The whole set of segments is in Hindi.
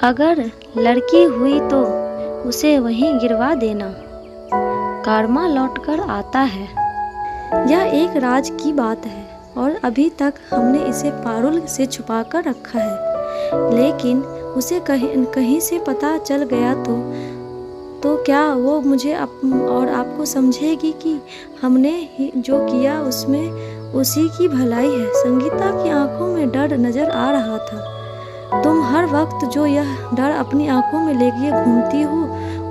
अगर लड़की हुई तो उसे वहीं गिरवा देना, कार्मा लौटकर आता है। यह एक राज की बात है और अभी तक हमने इसे पारुल से छुपाकर रखा है, लेकिन उसे कहीं से पता चल गया तो क्या वो मुझे और आपको समझेगी कि हमने जो किया उसमें उसी की भलाई है। संगीता की आंखों में डर नजर आ रहा था। तुम हर वक्त जो यह डर अपनी आंखों में लेके घूमती हो,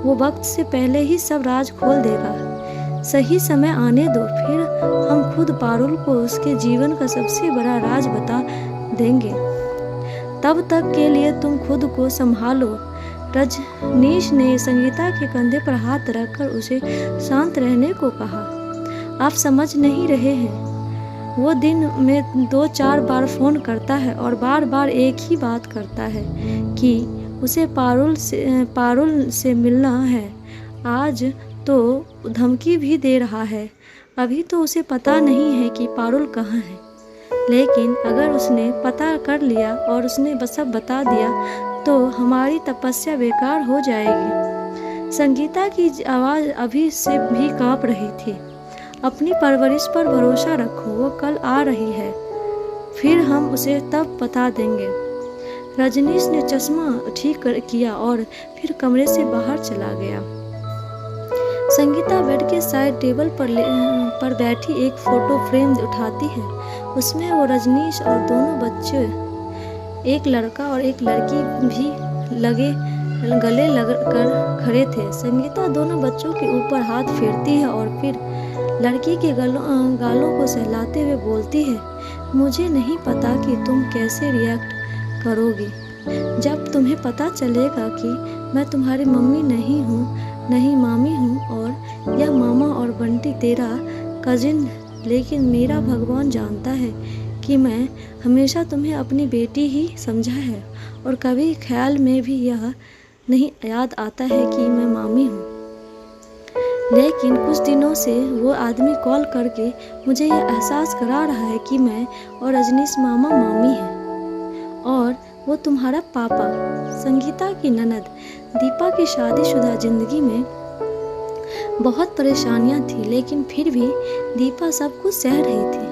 वो वक्त से पहले ही सब राज खोल देगा। सही समय आने दो, फिर हम खुद पारुल को उसके जीवन का सबसे बड़ा राज बता देंगे। तब तक के लिए तुम खुद को संभालो। रजनीश ने संगीता के कंधे पर हाथ रखकर उसे शांत रहने को कहा। आप समझ नहीं रहे हैं, वो दिन में 2-4 बार फोन करता है और बार बार एक ही बात करता है कि उसे पारुल से मिलना है। आज तो धमकी भी दे रहा है। अभी तो उसे पता नहीं है कि पारुल कहाँ है, लेकिन अगर उसने पता कर लिया और उसने सब बता दिया तो हमारी तपस्या बेकार हो जाएगी। संगीता की आवाज़ अभी से भी कांप रही थी। अपनी परवरिश पर भरोसा रखो, वो कल आ रही है, फिर हम उसे तब बता देंगे। रजनीश ने चश्मा ठीक किया और फिर कमरे से बाहर चला गया। संगीता बेड के साइड टेबल पर बैठी एक फोटो फ्रेम उठाती है। उसमें वो रजनीश और दोनों बच्चे, एक लड़का और एक लड़की भी गले लग कर खड़े थे। संगीता दोनों बच्चों के ऊपर हाथ फेरती है और फिर लड़की के गालों को सहलाते हुए बोलती है, मुझे नहीं पता कि तुम कैसे रिएक्ट करोगी जब तुम्हें पता चलेगा कि मैं तुम्हारी मम्मी नहीं हूँ, नहीं मामी हूँ, और यह मामा और बंटी तेरा कजिन। लेकिन मेरा भगवान जानता है कि मैं हमेशा तुम्हें अपनी बेटी ही समझा है और कभी ख्याल में भी यह नहीं याद आता है कि मैं मामी हूँ। लेकिन कुछ दिनों से वो आदमी कॉल करके मुझे यह एहसास करा रहा है कि मैं और रजनीश मामा मामी हैं और वो तुम्हारा पापा। संगीता की ननद दीपा की शादीशुदा जिंदगी में बहुत परेशानियां थी, लेकिन फिर भी दीपा सब कुछ सह रही थी।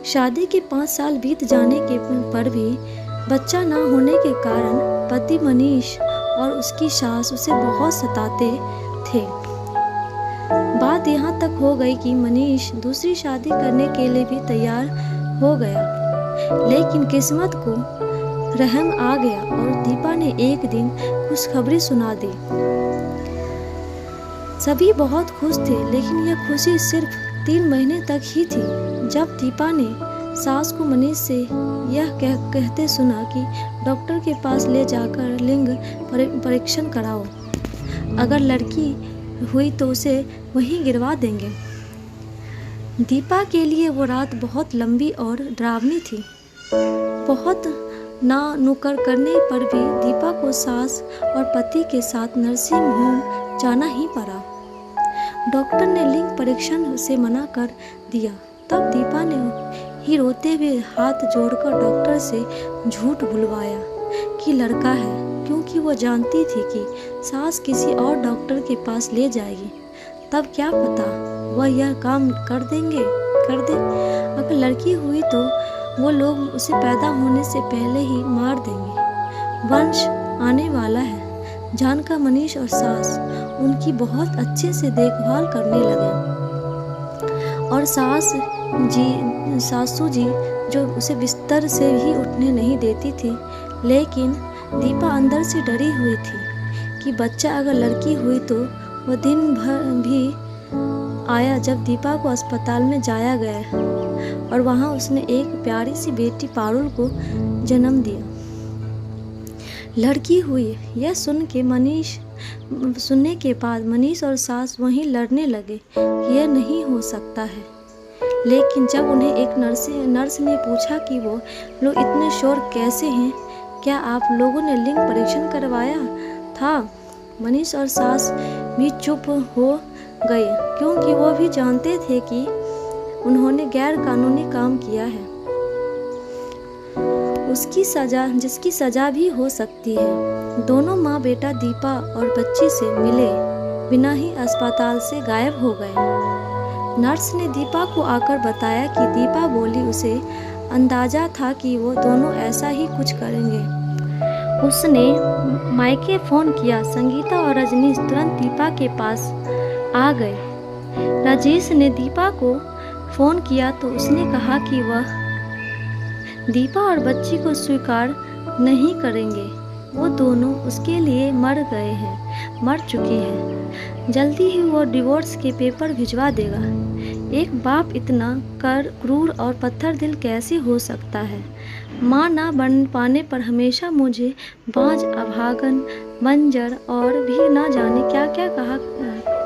शादी के 5 साल बीत जाने के पर भी बच्चा ना होने के कारण पति मनीष और उसकी सास उसे बहुत सताते थे। बात यहाँ तक हो गई कि मनीष दूसरी शादी करने के लिए भी तैयार हो गया, लेकिन किस्मत को रहम आ गया और दीपा ने एक दिन खुशखबरी सुना दी। सभी बहुत खुश थे, लेकिन यह खुशी सिर्फ 3 महीने तक ही थी। जब दीपा ने सास को मनीष से यह कहते सुना कि डॉक्टर के पास ले जाकर लिंग परीक्षण कराओ, अगर लड़की हुई तो उसे वहीं गिरवा देंगे। दीपा के लिए वो रात बहुत लंबी और डरावनी थी। बहुत ना नुकर करने पर भी दीपा को सास और पति के साथ नर्सिंग होम जाना ही पड़ा। डॉक्टर ने लिंग परीक्षण से मना कर दिया। तब दीपा ने ही रोते हुए हाथ जोड़कर डॉक्टर से झूठ बुलवाया कि लड़का है, क्योंकि वो जानती थी कि सास किसी और डॉक्टर के पास ले जाएगी। तब क्या पता वह यह काम कर दे। अगर लड़की हुई तो वो लोग उसे पैदा होने से पहले ही मार देंगे। वंश आने वाला है। जानका मनीष और सास उनकी बहुत अच्छे से देखभाल करने लगे और सासू जी जो उसे बिस्तर से ही उठने नहीं देती थी। लेकिन दीपा अंदर से डरी हुई थी कि बच्चा अगर लड़की हुई तो वह दिन भर भी आया जब दीपा को अस्पताल में जाया गया और वहां उसने एक प्यारी सी बेटी पारुल को जन्म दिया। लड़की हुई यह सुनने के बाद मनीष और सास वहीं लड़ने लगे, यह नहीं हो सकता है। लेकिन जब उन्हें एक नर्स ने पूछा कि वो लोग इतने शोर कैसे हैं, क्या आप लोगों ने लिंग परीक्षण करवाया था, मनीष और सास भी चुप हो गए, क्योंकि वो भी जानते थे कि उन्होंने गैर कानूनी काम किया है। जिसकी सजा भी हो सकती है। दोनों माँ बेटा दीपा और बच्ची से मिले बिना ही अस्पताल से गायब हो गए। नर्स ने दीपा को आकर बताया कि दीपा बोली उसे अंदाजा था कि वो दोनों ऐसा ही कुछ करेंगे। उसने मायके फ़ोन किया। संगीता और रजनीश तुरंत दीपा के पास आ गए। राजेश ने दीपा को फ़ोन किया तो उसने कहा कि वह दीपा और बच्ची को स्वीकार नहीं करेंगे। वो दोनों उसके लिए मर चुकी है। जल्दी ही वो डिवोर्स के पेपर भिजवा देगा। एक बाप इतना क्रूर और पत्थर दिल कैसे हो सकता है। माँ ना बन पाने पर हमेशा मुझे बाँझ, अभागन, बंजर और भी ना जाने क्या क्या कहा,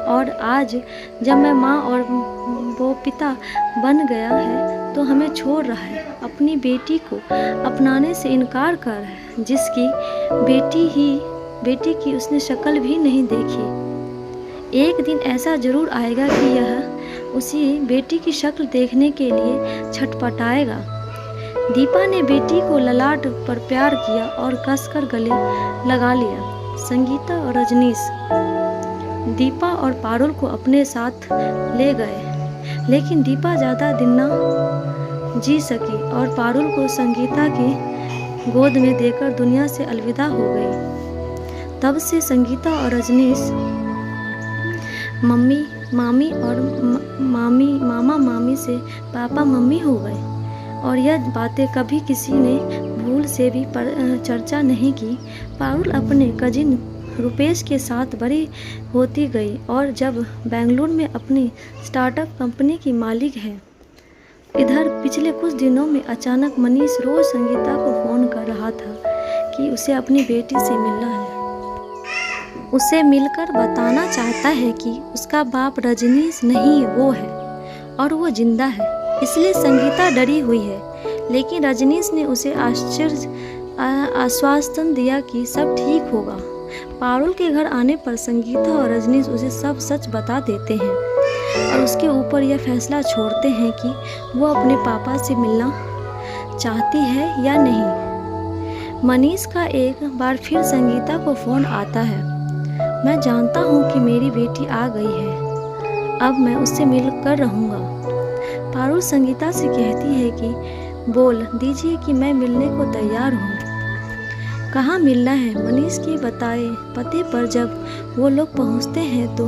और आज जब मैं माँ और वो पिता बन गया है तो हमें छोड़ रहा है। अपनी बेटी को अपनाने से इनकार कर रहा है, जिसकी बेटी की उसने शक्ल भी नहीं देखी। एक दिन ऐसा जरूर आएगा कि यह उसी बेटी की शक्ल देखने के लिए छटपटाएगा। दीपा ने बेटी को ललाट पर प्यार किया और कसकर गले लगा लिया। संगीता और रजनीश दीपा और पारुल को अपने साथ ले गए, लेकिन दीपा ज़्यादा दिन न जी सकी और पारुल को संगीता की गोद में देकर दुनिया से अलविदा हो गई। तब से संगीता और रजनीश मामा मामी से पापा मम्मी हो गए, और यह बातें कभी किसी ने भूल से भी चर्चा नहीं की। पारुल अपने कजिन रुपेश के साथ बड़ी होती गई और जब बेंगलुरु में अपनी स्टार्टअप कंपनी की मालिक है। इधर पिछले कुछ दिनों में अचानक मनीष रोज संगीता को फ़ोन कर रहा था कि उसे अपनी बेटी से मिलना है। उसे मिलकर बताना चाहता है कि उसका बाप रजनीश नहीं वो है और वो जिंदा है। इसलिए संगीता डरी हुई है, लेकिन रजनीश ने उसे आश्वासन दिया कि सब ठीक होगा। पारुल के घर आने पर संगीता और रजनीश उसे सब सच बता देते हैं और उसके ऊपर यह फैसला छोड़ते हैं कि वो अपने पापा से मिलना चाहती है या नहीं। मनीष का एक बार फिर संगीता को फ़ोन आता है। मैं जानता हूँ कि मेरी बेटी आ गई है, अब मैं उससे मिलकर रहूँगा। पारुल संगीता से कहती है कि बोल दीजिए कि मैं मिलने को तैयार हूँ। कहाँ मिलना है? मनीष के बताए पते पर जब वो लोग पहुँचते हैं तो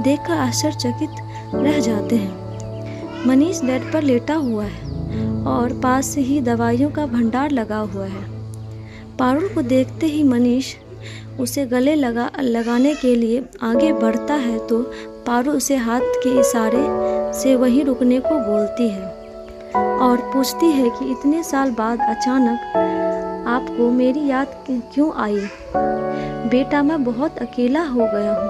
देखकर आश्चर्यचकित रह जाते हैं। मनीष बेड पर लेटा हुआ है और पास से ही दवाइयों का भंडार लगा हुआ है। पारुल को देखते ही मनीष उसे गले लगाने के लिए आगे बढ़ता है तो पारुल उसे हाथ के इशारे से वहीं रुकने को बोलती है और पूछती है कि इतने साल बाद अचानक आपको मेरी याद क्यों आई? बेटा, मैं बहुत अकेला हो गया हूँ,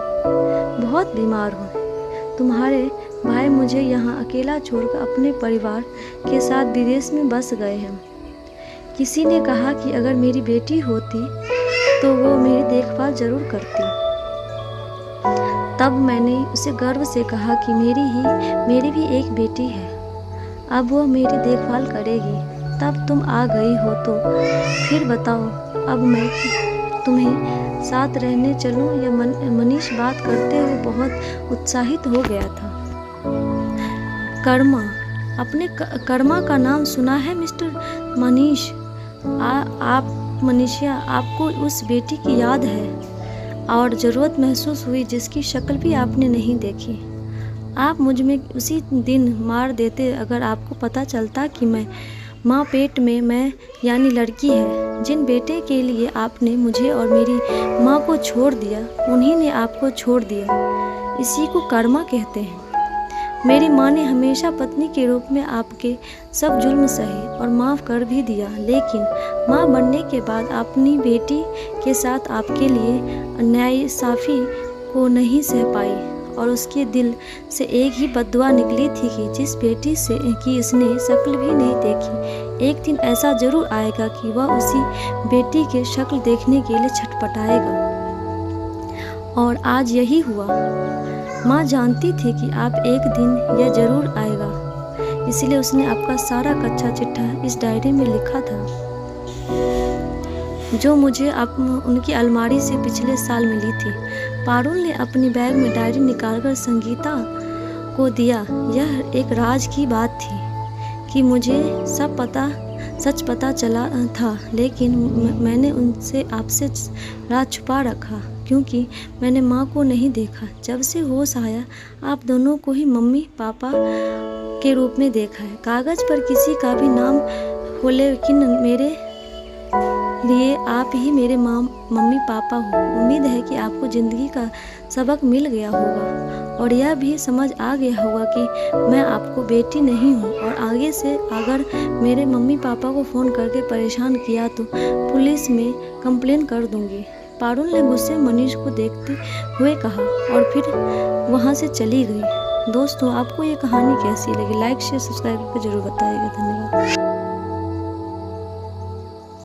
बहुत बीमार हूँ। तुम्हारे भाई मुझे यहाँ अकेला छोड़कर अपने परिवार के साथ विदेश में बस गए हैं। किसी ने कहा कि अगर मेरी बेटी होती तो वो मेरी देखभाल जरूर करती। तब मैंने उसे गर्व से कहा कि मेरी भी एक बेटी है, अब वो मेरी देखभाल करेगी। तब तुम आ गई हो तो फिर बताओ अब मैं तुम्हें साथ रहने चलूं या मनीष बात करते हुए बहुत उत्साहित हो गया था। कर्मा, अपने कर्मा का नाम सुना है मिस्टर मनीष? आप मनीषा, आपको उस बेटी की याद है और ज़रूरत महसूस हुई जिसकी शक्ल भी आपने नहीं देखी। आप मुझ में उसी दिन मार देते अगर आपको पता चलता कि माँ पेट में मैं यानी लड़की है। जिन बेटे के लिए आपने मुझे और मेरी माँ को छोड़ दिया, उन्हीं ने आपको छोड़ दिया। इसी को कर्मा कहते हैं। मेरी माँ ने हमेशा पत्नी के रूप में आपके सब जुल्म सहे और माफ़ कर भी दिया, लेकिन माँ बनने के बाद अपनी बेटी के साथ आपके लिए नाइंसाफ़ी को नहीं सह पाई और उसके दिल से एक ही बद्दुआ निकली थी कि जिस बेटी से कि इसने शक्ल भी नहीं देखी। एक दिन ऐसा ज़रूर आएगा कि वह उसी बेटी के शक्ल देखने के लिए छटपटाएगा, और आज यही हुआ। माँ जानती थी कि आप एक दिन यह ज़रूर आएगा, इसलिए उसने आपका सारा कच्चा चिट्ठा इस डायरी में लिखा था। जो मुझे उनकी अलमारी से पिछले साल मिली थी। पारुल ने अपनी बैग में डायरी निकालकर संगीता को दिया। यह एक राज की बात थी कि मुझे सच पता चला था, लेकिन मैंने उनसे आपसे राज छुपा रखा क्योंकि मैंने माँ को नहीं देखा। जब से होश आया आप दोनों को ही मम्मी पापा के रूप में देखा है। कागज़ पर किसी का भी नाम हो, लेकिन मेरे लिए आप ही मेरे मम्मी पापा हो। उम्मीद है कि आपको ज़िंदगी का सबक मिल गया होगा और यह भी समझ आ गया होगा कि मैं आपको बेटी नहीं हूँ और आगे से अगर मेरे मम्मी पापा को फ़ोन करके परेशान किया तो पुलिस में कंप्लेन कर दूँगी। पारुल ने गुस्से मनीष को देखते हुए कहा और फिर वहाँ से चली गई। दोस्तों, आपको ये कहानी कैसी लगी? लाइक शेयर सब्सक्राइब करके जरूर बताइएगा। धन्यवाद।